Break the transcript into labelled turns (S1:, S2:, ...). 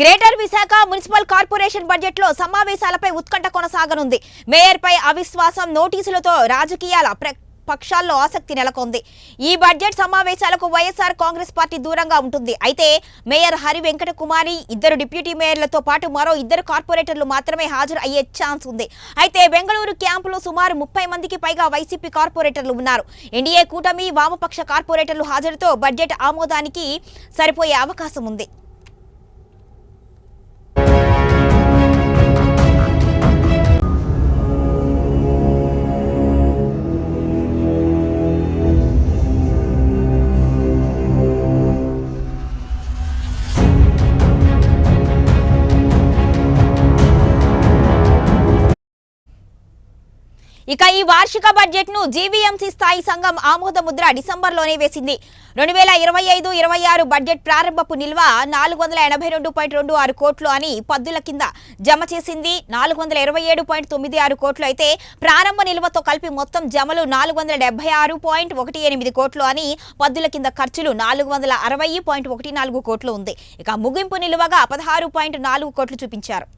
S1: Greater Visakha municipal corporation budget లో సమావేశాలపై ఉత్కంఠ కొనసాగనుంది. Mayor పై అవిశ్వాసం నోటీసులతో రాజకీయాల పక్షాల్లో ఆసక్తి నెలకొంది. ఈ బడ్జెట్ సమావేశాలకు వైఎస్ఆర్ కాంగ్రెస్ పార్టీ దూరంగా ఉంటుంది. అయితే మేయర్ హరి వెంకట కుమారి, ఇద్దరు డిప్యూటీ మేయర్లతో పాటు మరో ఇద్దరు కార్పొరేటర్లు మాత్రమే హాజరు అయ్యే ఛాన్స్ ఉంది. అయితే బెంగళూరు క్యాంపులో సుమారు 30 మందికి పైగా వైసీపీ కార్పొరేటర్లు ఉన్నారు. ఎన్డీఏ కూటమి వామపక్ష కార్పొరేటర్లు హాజరుతో బడ్జెట్ ఆమోదానికి సరిపోయే అవకాశం ఉంది. ఇక ఈ వార్షిక బడ్జెట్ ను జీవీఎంసీ స్థాయి సంఘం ఆమోద ముద్ర డిసెంబర్లోనే వేసింది. 2025-26 బడ్జెట్ ప్రారంభపు నిల్వ 482.26 కోట్లు అని పద్దుల కింద జమ చేసింది. 427.96 కోట్లు అయితే ప్రారంభ నిల్వతో కలిపి మొత్తం జమలు 476.18 కోట్లు అని పద్దుల కింద ఖర్చులు 460.14 కోట్లు ఉంది. ఇక ముగింపు నిల్వగా 16.4 కోట్లు చూపించారు.